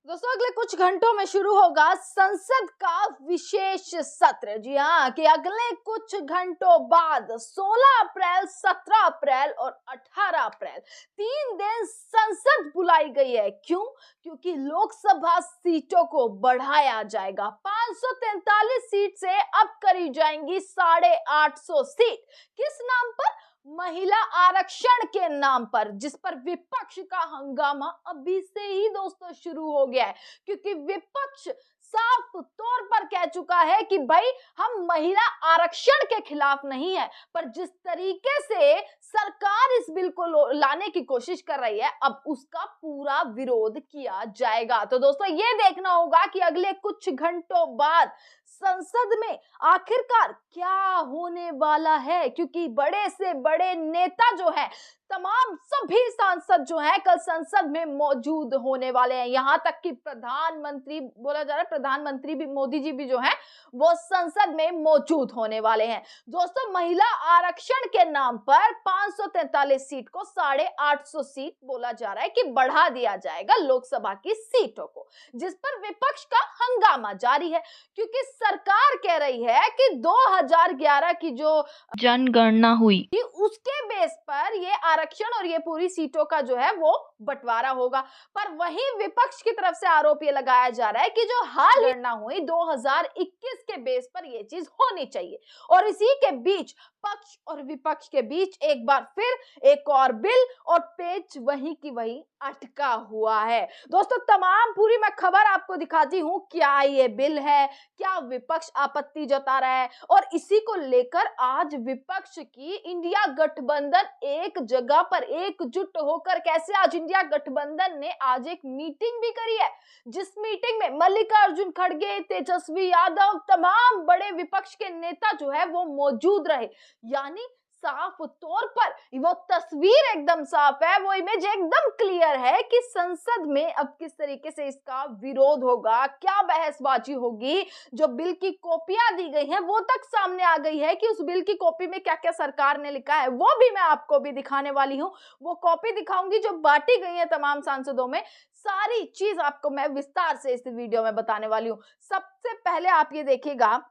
दोस्तों अगले कुछ घंटों में शुरू होगा संसद का विशेष सत्र। जी हाँ, कि अगले कुछ घंटों बाद 16 अप्रैल, 17 अप्रैल और 18 अप्रैल 3 दिन संसद बुलाई गई है। क्यों? क्योंकि लोकसभा सीटों को बढ़ाया जाएगा। 543 सीट से अब करी जाएंगी 850 सीट। किस नाम पर? महिला आरक्षण के नाम पर, जिस पर विपक्ष का हंगामा अभी से ही दोस्तों शुरू हो गया है। क्योंकि विपक्ष साफ तौर पर कह चुका है कि भाई हम महिला आरक्षण के खिलाफ नहीं है, पर जिस तरीके से सरकार इस बिल को लाने की कोशिश कर रही है, अब उसका पूरा विरोध किया जाएगा। तो दोस्तों ये देखना होगा कि अगले कुछ घंटों बाद संसद में आखिरकार क्या होने वाला है। क्योंकि बड़े से बड़े नेता जो है, तमाम सभी सांसद जो हैं कल संसद में मौजूद होने वाले हैं। यहां तक कि प्रधानमंत्री, बोला जा रहा है प्रधानमंत्री भी, मोदी जी भी जो हैं वो संसद में मौजूद होने वाले हैं। दोस्तों महिला आरक्षण के नाम पर 543 सीट को 850 सीट बोला जा रहा है कि बढ़ा दिया जाएगा लोकसभा की सीटों को, जिस पर विपक्ष का हंगामा जारी है। क्योंकि सरकार कह रही है कि 2011 की जो जनगणना हुई कि उसके बेस पर ये आरक्षण और ये पूरी सीटों का जो है वो बंटवारा होगा। पर वहीं विपक्ष की तरफ से आरोप ये लगाया जा रहा है कि जो हाल गणना हुई 2021 के बेस पर ये चीज होनी चाहिए। और इसी के बीच पक्ष और विपक्ष के बीच एक बार फिर एक और बिल और पेच वहीं की वहीं अटका हुआ है। दोस्तों तमाम पूरी मैं खबर आपको दिखाती हूँ, क्या ये बिल है, क्या विपक्ष आपत्ति जता रहा है, और इसी को लेकर आज विपक्ष की इंडिया गठबंधन एक जगह पर एकजुट होकर, कैसे आज इंडिया गठबंधन ने आज एक मीटिंग भी करी है, जिस मीटिंग में मल्लिकार्जुन खड़गे, तेजस्वी यादव, तमाम बड़े विपक्ष के नेता जो है वो मौजूद रहे। यानी साफ तौर पर वो तस्वीर एकदम साफ है, वो इमेज एकदम क्लियर है कि संसद में अब किस तरीके से इसका विरोध होगा, क्या बहसबाजी होगी। जो बिल की कॉपियां दी गई हैं वो तक सामने आ गई है कि उस बिल की कॉपी में क्या क्या सरकार ने लिखा है, वो भी मैं आपको भी दिखाने वाली हूँ। वो कॉपी दिखाऊंगी जो बांटी गई है तमाम सांसदों में, सारी चीज आपको मैं विस्तार से इस वीडियो में बताने वाली हूँ। सबसे पहले आप ये देखिएगा,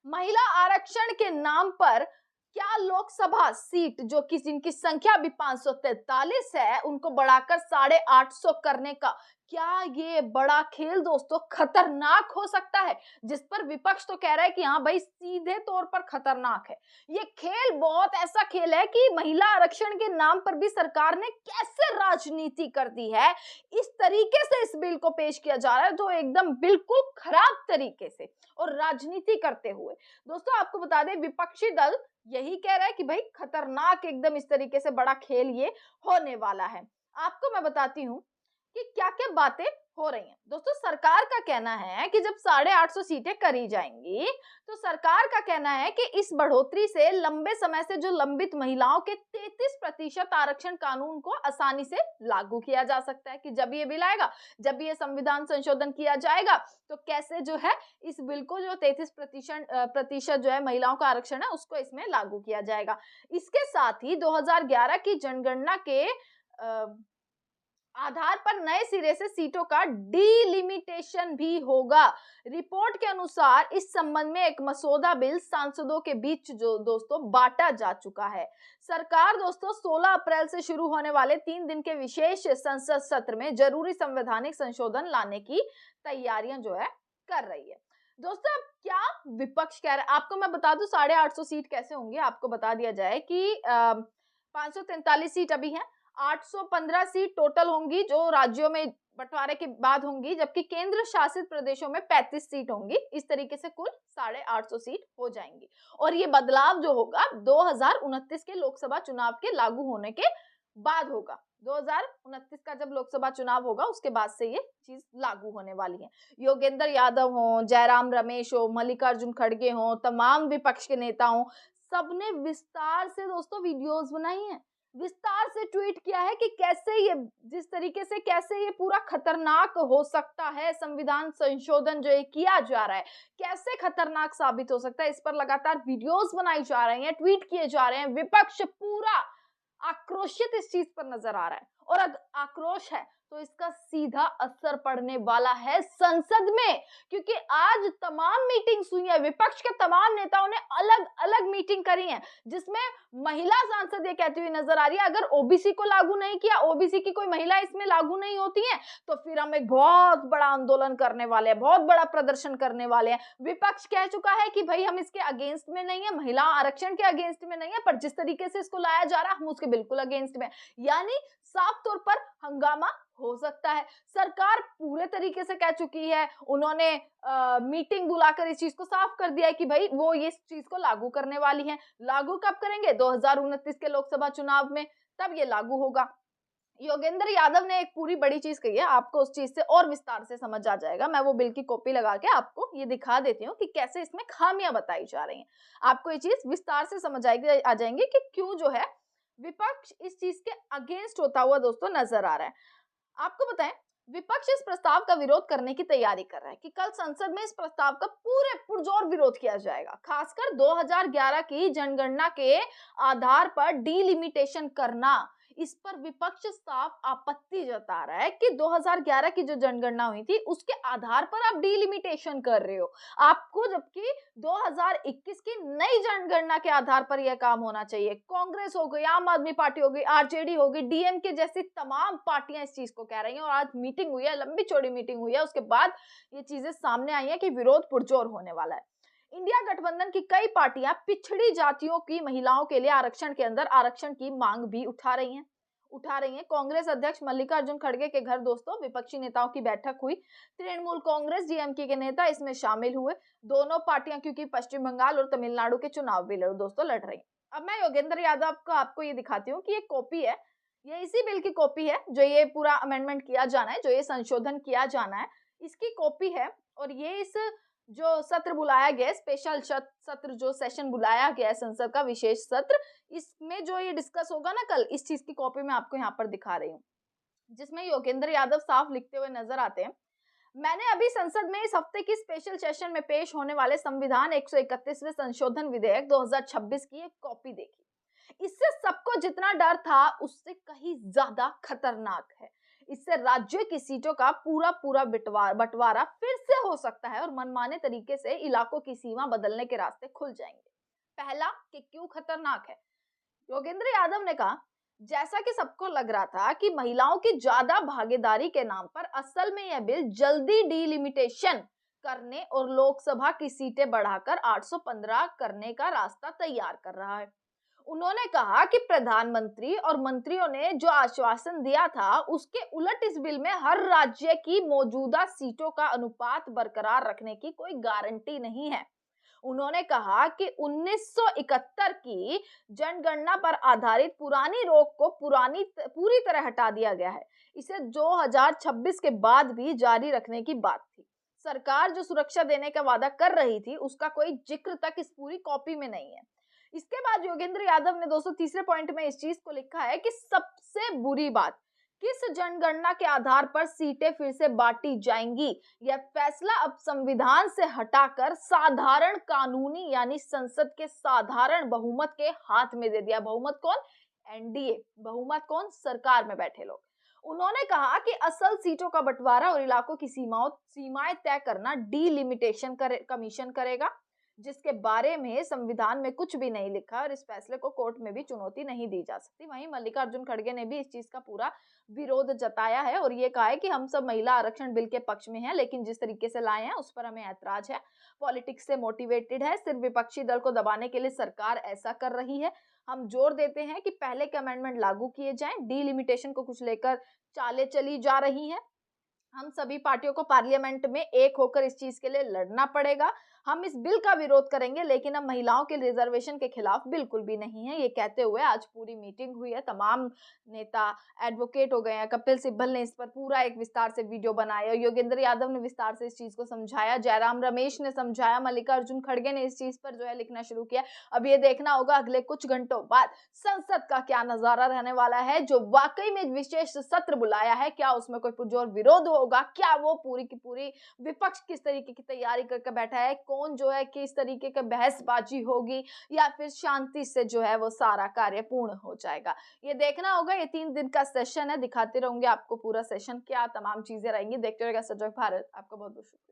महिला आरक्षण के नाम पर क्या लोकसभा सीट जो कि जिनकी संख्या भी 543 है उनको बढ़ाकर 850 करने का क्या ये बड़ा खेल दोस्तों खतरनाक हो सकता है, जिस पर विपक्ष तो कह रहा है कि हाँ भाई सीधे तौर पर खतरनाक है। ये खेल बहुत ऐसा खेल है कि महिला आरक्षण के नाम पर भी सरकार ने कैसे राजनीति कर दी है। इस तरीके से इस बिल को पेश किया जा रहा है तो एकदम बिल्कुल खराब तरीके से और राजनीति करते हुए। दोस्तों आपको बता दें विपक्षी दल यही कह रहा है कि भाई खतरनाक एकदम इस तरीके से बड़ा खेल ये होने वाला है। आपको मैं बताती हूँ कि क्या क्या बातें हो रही हैं। दोस्तों सरकार का कहना है कि जब 850 सीटें करी जाएंगी तो सरकार का कहना है कि इस बढ़ोतरी से लंबे समय से जो लंबित महिलाओं के 33% आरक्षण कानून को आसानी से लागू किया जा सकता है। कि जब ये बिल आएगा, जब ये संविधान संशोधन किया जाएगा तो कैसे जो है इस बिल को जो 33% जो है महिलाओं का आरक्षण है उसको इसमें लागू किया जाएगा। इसके साथ ही 2011 की जनगणना के आधार पर नए सिरे से सीटों का डिलिमिटेशन भी होगा। रिपोर्ट के अनुसार इस संबंध में एक मसौदा बिल सांसदों के बीच जो दोस्तों बांटा जा चुका है। सरकार दोस्तों 16 अप्रैल से शुरू होने वाले 3 दिन के विशेष संसद सत्र में जरूरी संवैधानिक संशोधन लाने की तैयारियां जो है कर रही है। दोस्तों अब क्या विपक्ष कह रहा है आपको मैं बता दूं 850 सीट कैसे होंगी। आपको बता दिया जाए कि 543 सीट अभी है, 815 सीट टोटल होंगी जो राज्यों में बंटवारे के बाद होंगी, जबकि केंद्र शासित प्रदेशों में 35 सीट होंगी। इस तरीके से कुल 850 सीट हो जाएंगी। और ये बदलाव जो होगा 2029 के लोकसभा चुनाव के लागू होने के बाद होगा। 2029 का जब लोकसभा चुनाव होगा उसके बाद से ये चीज लागू होने वाली है। योगेंद्र यादव हो, जयराम रमेश हो, मल्लिकार्जुन खड़गे हो, तमाम विपक्ष के नेता हो, सबने विस्तार से दोस्तों वीडियोस बनाई हैं, विस्तार से ट्वीट किया है कि कैसे ये जिस तरीके से कैसे ये पूरा खतरनाक हो सकता है, संविधान संशोधन जो ये किया जा रहा है कैसे खतरनाक साबित हो सकता है। इस पर लगातार वीडियोस बनाई जा रही हैं, ट्वीट किए जा रहे हैं। विपक्ष पूरा आक्रोशित इस चीज पर नजर आ रहा है और आक्रोश है तो इसका सीधा असर पड़ने वाला है संसद में, क्योंकि आज तमाम मीटिंग्स हुई है, विपक्ष के तमाम नेताओं ने अलग अलग मीटिंग करी है, जिसमें महिला सांसद ये कहती हुई नजर आ रही है अगर ओबीसी को लागू नहीं किया, ओबीसी की कोई महिला इसमें लागू नहीं होती है, तो फिर हम एक बहुत बड़ा आंदोलन करने वाले हैं, बहुत बड़ा प्रदर्शन करने वाले हैं। विपक्ष कह चुका है कि भाई हम इसके अगेंस्ट में नहीं है, महिला आरक्षण के अगेंस्ट में नहीं है, पर जिस तरीके से इसको लाया जा रहा है हम उसके बिल्कुल अगेंस्ट में, यानी साफ तौर पर हंगामा हो सकता है। सरकार पूरे तरीके से कह चुकी है, उन्होंने मीटिंग बुलाकर इस चीज को साफ कर दिया है कि भाई वो ये इस चीज को लागू करने वाली है। लागू कब करेंगे? 2029 के लोकसभा चुनाव में, तब ये लागू होगा। योगेंद्र यादव ने एक पूरी बड़ी चीज कही है, आपको उस चीज से और विस्तार से समझ आ जाएगा। मैं वो बिल की कॉपी लगा के आपको ये दिखा देती हूँ कि कैसे इसमें खामियां बताई जा रही हैं। आपको ये चीज विस्तार से समझ आ जाएंगे कि क्यों जो है विपक्ष इस चीज के अगेंस्ट होता हुआ दोस्तों नजर आ रहा है। आपको बताएं, विपक्ष इस प्रस्ताव का विरोध करने की तैयारी कर रहा है कि कल संसद में इस प्रस्ताव का पूरे पुरजोर विरोध किया जाएगा। खासकर 2011 की जनगणना के आधार पर डीलिमिटेशन करना, इस पर विपक्ष साफ आपत्ति जता रहा है कि 2011 की जो जनगणना हुई थी उसके आधार पर आप डीलिमिटेशन कर रहे हो, आपको जबकि 2021 की नई जनगणना के आधार पर यह काम होना चाहिए। कांग्रेस हो गई, आम आदमी पार्टी हो गई, आरजेडी हो गई, डीएमके जैसी तमाम पार्टियां इस चीज को कह रही हैं और आज मीटिंग हुई है, लंबी चौड़ी मीटिंग हुई है, उसके बाद ये चीजें सामने आई है कि विरोध पुरजोर होने वाला है। इंडिया गठबंधन की कई पार्टियां पिछड़ी जातियों की महिलाओं के लिए आरक्षण के अंदर आरक्षण की मांग भी उठा रही हैं। कांग्रेस अध्यक्ष मल्लिकार्जुन खड़गे के घर दोस्तों विपक्षी नेताओं की बैठक हुई। तृणमूल कांग्रेस डीएमके के नेता इसमें शामिल हुए। दोनों पार्टियां क्योंकि पश्चिम बंगाल और तमिलनाडु के चुनाव भी लड़ रही हैं। अब मैं योगेंद्र यादव को आपको ये दिखाती हूँ कि ये कॉपी है, ये इसी बिल की कॉपी है जो ये पूरा अमेंडमेंट किया जाना है, जो ये संशोधन किया जाना है, इसकी कॉपी है। और ये इस जो सत्र बुलाया गया, स्पेशल सत्र जो सेशन बुलाया गया है संसद का विशेष सत्र, इसमें जो ये डिस्कस होगा ना कल, इस चीज की कॉपी मैं आपको यहाँ पर दिखा रही हूँ, जिसमें योगेंद्र यादव साफ लिखते हुए नजर आते हैं। मैंने अभी संसद में इस हफ्ते की स्पेशल सेशन में पेश होने वाले संविधान 131वें संशोधन विधेयक 2026 की एक कॉपी देखी। इससे सबको जितना डर था उससे कहीं ज्यादा खतरनाक है। इससे राज्य की सीटों का पूरा बंटवारा फिर से हो सकता है और मनमाने तरीके से इलाकों की सीमा बदलने के रास्ते खुल जाएंगे। पहला कि क्यों खतरनाक है, योगेंद्र यादव ने कहा, जैसा कि सबको लग रहा था कि महिलाओं की ज्यादा भागीदारी के नाम पर असल में यह बिल जल्दी डीलिमिटेशन करने और लोकसभा की सीटें बढ़ाकर 815 करने का रास्ता तैयार कर रहा है। उन्होंने कहा कि प्रधानमंत्री और मंत्रियों ने जो आश्वासन दिया था उसके उलट इस बिल में हर राज्य की मौजूदा सीटों का अनुपात बरकरार रखने की कोई गारंटी नहीं है। उन्होंने कहा कि 1971 की जनगणना पर आधारित पुरानी रोक को पूरी तरह हटा दिया गया है। इसे 2026 के बाद भी जारी रखने की बात थी। सरकार जो सुरक्षा देने का वादा कर रही थी उसका कोई जिक्र तक इस पूरी कॉपी में नहीं है। इसके बाद योगेंद्र यादव ने 203 पॉइंट में इस चीज को लिखा है कि सबसे बुरी बात, किस जनगणना के आधार पर सीटें फिर से बांटी जाएंगी, यह फैसला अब संविधान से हटाकर साधारण कानूनी यानी संसद के साधारण बहुमत के हाथ में दे दिया। बहुमत कौन? एनडीए। बहुमत कौन? सरकार में बैठे लोग। उन्होंने कहा कि असल सीटों का बंटवारा और इलाकों की सीमाएं तय करना डीलिमिटेशन कमीशन करेगा, जिसके बारे में संविधान में कुछ भी नहीं लिखा और इस फैसले को कोर्ट में भी चुनौती नहीं दी जा सकती। वहीं मल्लिकार्जुन खड़गे ने भी इस चीज का पूरा विरोध जताया है और ये कहा है कि हम सब महिला आरक्षण बिल के पक्ष में हैं, लेकिन जिस तरीके से लाए हैं उस पर हमें ऐतराज है। पॉलिटिक्स से मोटिवेटेड है, सिर्फ विपक्षी दल को दबाने के लिए सरकार ऐसा कर रही है। हम जोर देते हैं कि पहले के अमेंडमेंट लागू किए जाएं। डीलिमिटेशन को कुछ लेकर चालें चली जा रही हैं। हम सभी पार्टियों को पार्लियामेंट में एक होकर इस चीज के लिए लड़ना पड़ेगा। हम इस बिल का विरोध करेंगे, लेकिन हम महिलाओं के रिजर्वेशन के खिलाफ बिल्कुल भी नहीं है। ये कहते हुए आज पूरी मीटिंग हुई है, तमाम नेता एडवोकेट हो गए हैं। कपिल सिब्बल ने इस पर पूरा एक विस्तार से वीडियो बनाया, योगेंद्र यादव ने विस्तार से इस चीज को समझाया, जयराम रमेश ने समझाया, मल्लिकार्जुन खड़गे ने इस चीज पर जो है लिखना शुरू किया। अब ये देखना होगा अगले कुछ घंटों बाद संसद का क्या नजारा रहने वाला है। जो वाकई में विशेष सत्र बुलाया है, क्या उसमें कोई पुरजोर विरोध होगा, क्या वो पूरी की पूरी विपक्ष किस तरीके की तैयारी करके बैठा है, कौन जो है किस तरीके का बहसबाजी होगी या फिर शांति से जो है वो सारा कार्य पूर्ण हो जाएगा। ये देखना होगा, ये 3 दिन का सेशन है, दिखाते रहूंगे आपको पूरा सेशन क्या तमाम चीजें रहेंगी। देखते रहिएगा सजग भारत। आपका बहुत बहुत शुक्रिया।